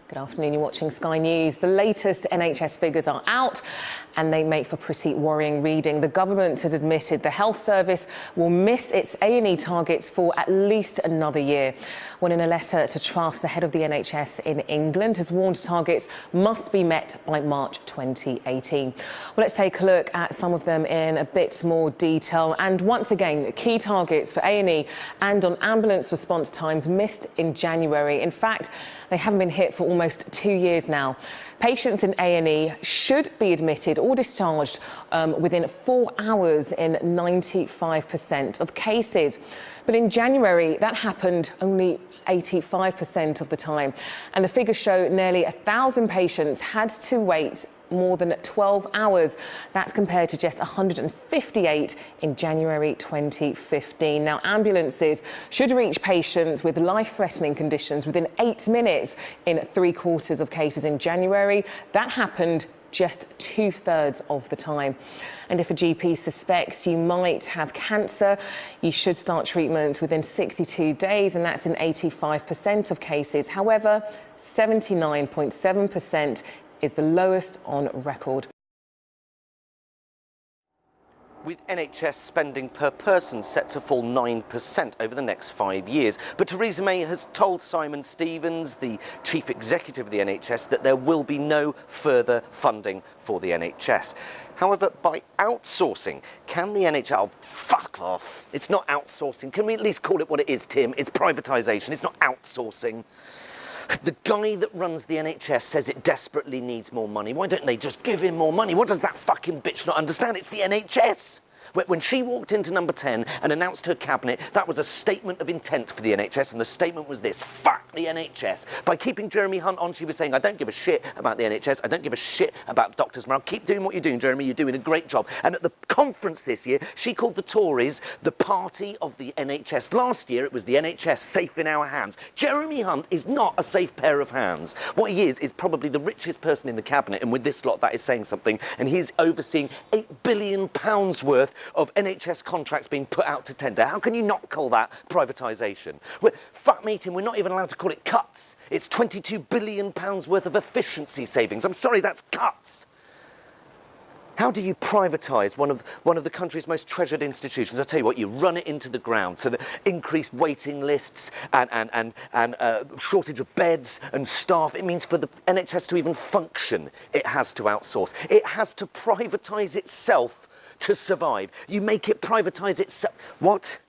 Good afternoon, you're watching Sky News. The latest NHS figures are out and they make for pretty worrying reading. The government has admitted the health service will miss its A&E targets for at least another year. When in a letter to Truss, the head of the NHS in England has warned targets must be met by March 2018. Well, let's take a look at some of them in a bit more detail. And once again, key targets for A&E and on ambulance response times missed in January. In fact, they haven't been hit for almost 2 years now. Patients in A&E should be admitted or discharged within 4 hours in 95% of cases. But in January, that happened only 85% of the time. And the figures show nearly 1,000 patients had to wait more than 12 hours. That's compared to just 158 in January 2015. Now, ambulances should reach patients with life-threatening conditions within 8 minutes in 3/4 of cases in January. That happened just 2/3 of the time. And if a GP suspects you might have cancer, you should start treatment within 62 days, and that's in 85% of cases. However, 79.7% is the lowest on record. With NHS spending per person set to fall 9% over the next 5 years. But Theresa May has told Simon Stevens, the chief executive of the NHS, that there will be no further funding for the NHS. However, by outsourcing, can the NHS... Oh, fuck off. It's not outsourcing. Can we at least call it what it is, Tim? It's privatisation. It's not outsourcing. The guy that runs the NHS says it desperately needs more money. Why don't they just give him more money? What does that fucking bitch not understand? It's the NHS. When she walked into number 10 and announced her cabinet, that was a statement of intent for the NHS, and the statement was this: fuck the NHS. By keeping Jeremy Hunt on, she was saying, I don't give a shit about the NHS, I don't give a shit about doctors' morale. Keep doing what you're doing, Jeremy, you're doing a great job. And at the conference this year, she called the Tories the party of the NHS. Last year, it was the NHS safe in our hands. Jeremy Hunt is not a safe pair of hands. What he is probably the richest person in the cabinet, and with this lot, that is saying something, and he's overseeing £8 billion worth of NHS contracts being put out to tender. How can you not call that privatisation? Fuck me, Tim, we're not even allowed to call it cuts. It's £22 billion worth of efficiency savings. I'm sorry, that's cuts. How do you privatise one of the country's most treasured institutions? I'll tell you what, you run it into the ground, so that increased waiting lists and shortage of beds and staff. It means for the NHS to even function, it has to outsource. It has to privatise itself to survive. You make it privatise itself. What?